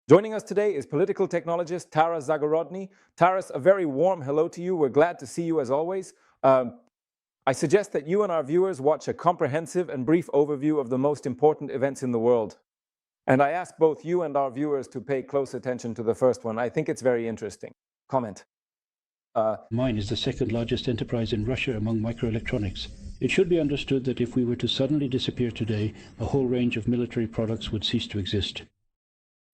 Joining us today is political technologist Taras Zahorodniy. Taras, a very warm hello to you. We're glad to see you as always. I suggest that you and our viewers watch a comprehensive and brief overview of the most important events in the world. And I ask both you and our viewers to pay close attention to the first one. I think it's very interesting. Comment. Mine is the second largest enterprise in Russia among microelectronics. It should be understood that if we were to suddenly disappear today, a whole range of military products would cease to exist.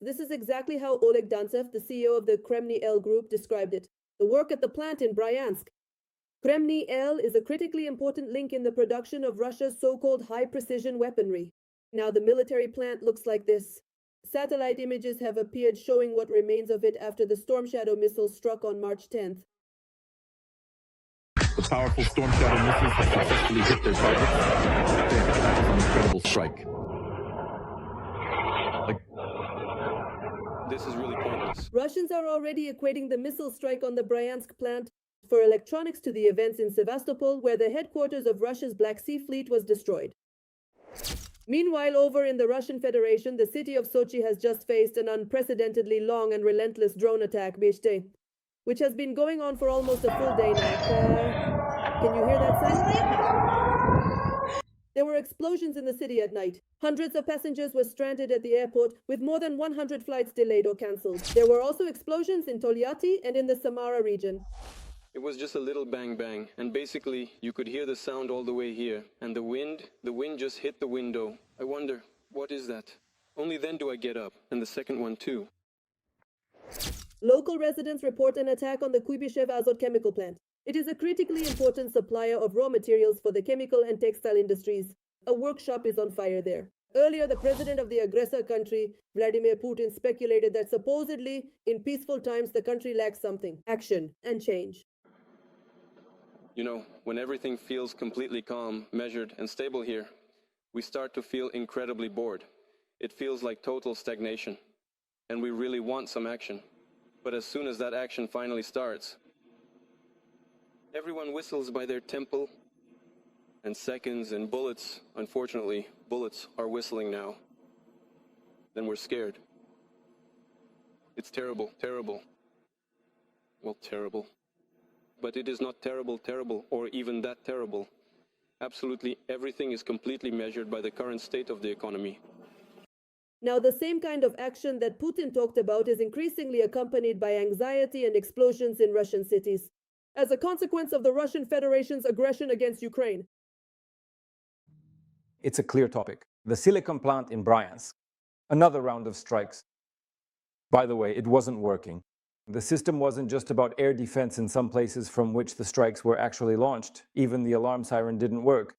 This is exactly how Oleg Dantsev, the CEO of the Kremny L Group, described it. The work at the plant in Bryansk. Kremny L is a critically important link in the production of Russia's so-called high-precision weaponry. Now the military plant looks like this. Satellite images have appeared showing what remains of it after the Storm Shadow missiles struck on March 10th. The powerful Storm Shadow missiles have successfully hit their targets. That was an incredible strike. This is really pointless. Russians are already equating the missile strike on the Bryansk plant for electronics to the events in Sevastopol, where the headquarters of Russia's Black Sea Fleet was destroyed. Meanwhile, over in the Russian Federation, the city of Sochi has just faced an unprecedentedly long and relentless drone attack, which has been going on for almost a full day now. Can you hear that sound? There were explosions in the city at night. Hundreds of passengers were stranded at the airport, with more than 100 flights delayed or cancelled. There were also explosions in Tolyatti and in the Samara region. It was just a little bang bang, and basically you could hear the sound all the way here. And the wind just hit the window. I wonder, what is that? Only then do I get up, and the second one too. Local residents report an attack on the Kuibyshev Azot chemical plant. It is a critically important supplier of raw materials for the chemical and textile industries. A workshop is on fire there. Earlier, the president of the aggressor country, Vladimir Putin, speculated that supposedly, in peaceful times, the country lacks something: action and change. You know, when everything feels completely calm, measured, and stable here, we start to feel incredibly bored. It feels like total stagnation. And we really want some action. But as soon as that action finally starts, everyone whistles by their temple, and seconds and bullets, unfortunately, bullets are whistling now. Then we're scared. It's terrible, terrible. Well, terrible. But it is not terrible, terrible, or even that terrible. Absolutely everything is completely measured by the current state of the economy. Now, the same kind of action that Putin talked about is increasingly accompanied by anxiety and explosions in Russian cities, as a consequence of the Russian Federation's aggression against Ukraine. It's a clear topic. The silicon plant in Bryansk. Another round of strikes. By the way, it wasn't working. The system wasn't just about air defense in some places from which the strikes were actually launched. Even the alarm siren didn't work.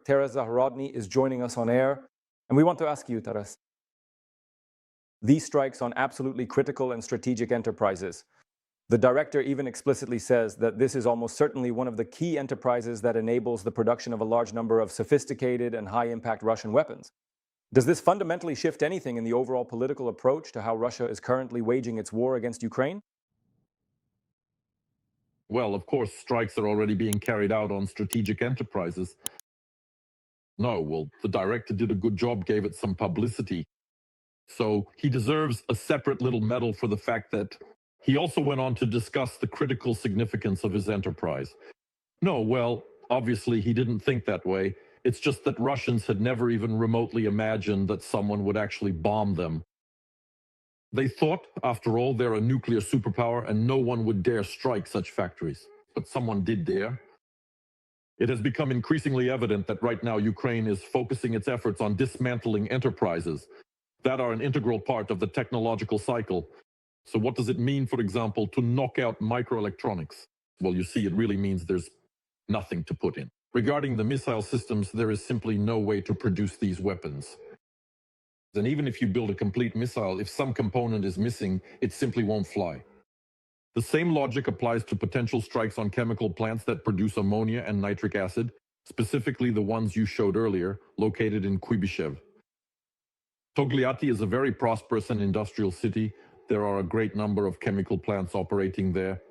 Taras Zahorodniy is joining us on air, and we want to ask you, Taras. These strikes on absolutely critical and strategic enterprises. The director even explicitly says that this is almost certainly one of the key enterprises that enables the production of a large number of sophisticated and high-impact Russian weapons. Does this fundamentally shift anything in the overall political approach to how Russia is currently waging its war against Ukraine? Well, of course, strikes are already being carried out on strategic enterprises. No, well, the director did a good job, gave it some publicity. So he deserves a separate little medal for the fact that he also went on to discuss the critical significance of his enterprise. No, well, obviously he didn't think that way. It's just that Russians had never even remotely imagined that someone would actually bomb them. They thought, after all, they're a nuclear superpower and no one would dare strike such factories. But someone did dare. It has become increasingly evident that right now Ukraine is focusing its efforts on dismantling enterprises that are an integral part of the technological cycle. So what does it mean, for example, to knock out microelectronics? Well, you see, it really means there's nothing to put in. Regarding the missile systems, there is simply no way to produce these weapons. And even if you build a complete missile, if some component is missing, it simply won't fly. The same logic applies to potential strikes on chemical plants that produce ammonia and nitric acid, specifically the ones you showed earlier, located in Kuibyshev. Togliatti is a very prosperous and industrial city. There are a great number of chemical plants operating there.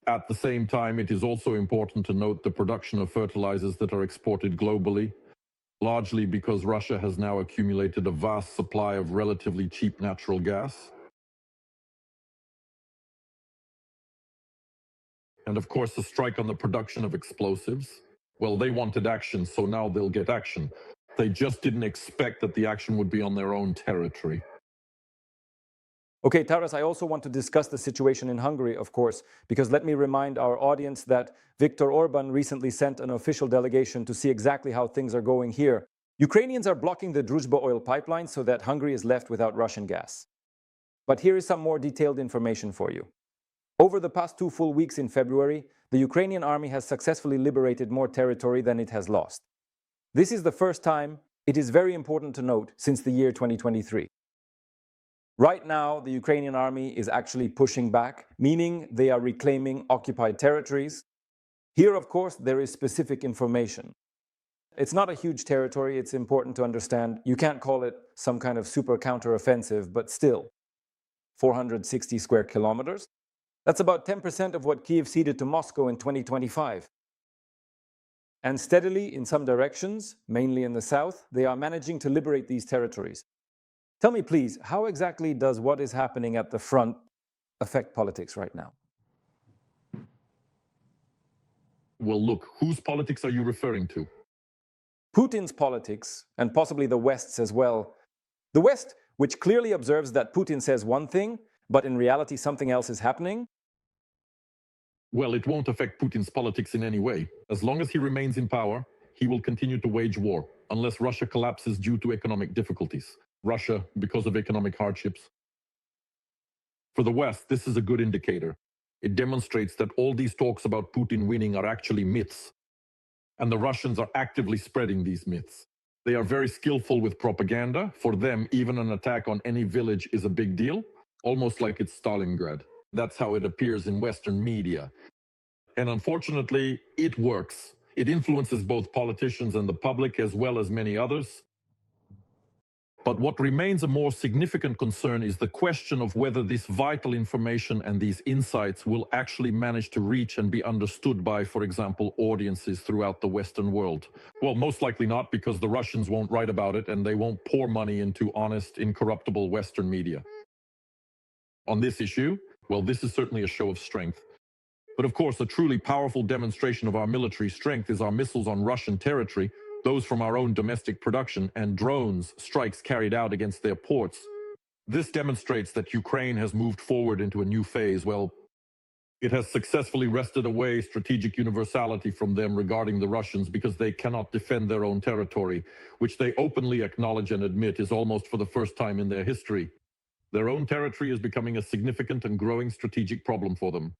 At the same time, it is also important to note the production of fertilizers that are exported globally. largely because Russia has now accumulated a vast supply of relatively cheap natural gas. And of course, a strike on the production of explosives. Well, they wanted action, so now they'll get action. They just didn't expect that the action would be on their own territory. Okay, Taras, I also want to discuss the situation in Hungary, of course, because let me remind our audience that Viktor Orban recently sent an official delegation to see exactly how things are going here. Ukrainians are blocking the Druzhba oil pipeline so that Hungary is left without Russian gas. But here is some more detailed information for you. Over the past 2 full weeks in February, the Ukrainian army has successfully liberated more territory than it has lost. This is the first time, it is very important to note, since the year 2023. Right now, the Ukrainian army is actually pushing back, meaning they are reclaiming occupied territories. Here, of course, there is specific information. It's not a huge territory, it's important to understand. You can't call it some kind of super counteroffensive, but still, 460 square kilometers. That's about 10% of what Kyiv ceded to Moscow in 2025. And steadily, in some directions, mainly in the south, they are managing to liberate these territories. Tell me, please, how exactly does what is happening at the front affect politics right now? Well, look, whose politics are you referring to? Putin's politics, and possibly the West's as well. The West, which clearly observes that Putin says one thing, but in reality something else is happening. Well, it won't affect Putin's politics in any way. As long as he remains in power, he will continue to wage war, unless Russia collapses due to economic difficulties. Russia, because of economic hardships. For the West, this is a good indicator. It demonstrates that all these talks about Putin winning are actually myths. And the Russians are actively spreading these myths. They are very skillful with propaganda. For them, even an attack on any village is a big deal, almost like it's Stalingrad. That's how it appears in Western media. And unfortunately, it works. It influences both politicians and the public as well as many others. But what remains a more significant concern is the question of whether this vital information and these insights will actually manage to reach and be understood by, for example, audiences throughout the Western world. Well, most likely not, because the Russians won't write about it and they won't pour money into honest, incorruptible Western media. On this issue, well, this is certainly a show of strength. But of course, a truly powerful demonstration of our military strength is our missiles on Russian territory, those from our own domestic production, and drones strikes carried out against their ports. This demonstrates that Ukraine has moved forward into a new phase. Well, it has successfully wrested away strategic universality from them regarding the Russians because they cannot defend their own territory, which they openly acknowledge and admit is almost for the first time in their history. Their own territory is becoming a significant and growing strategic problem for them.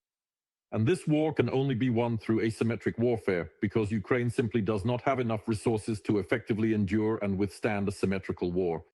And this war can only be won through asymmetric warfare, because Ukraine simply does not have enough resources to effectively endure and withstand a symmetrical war.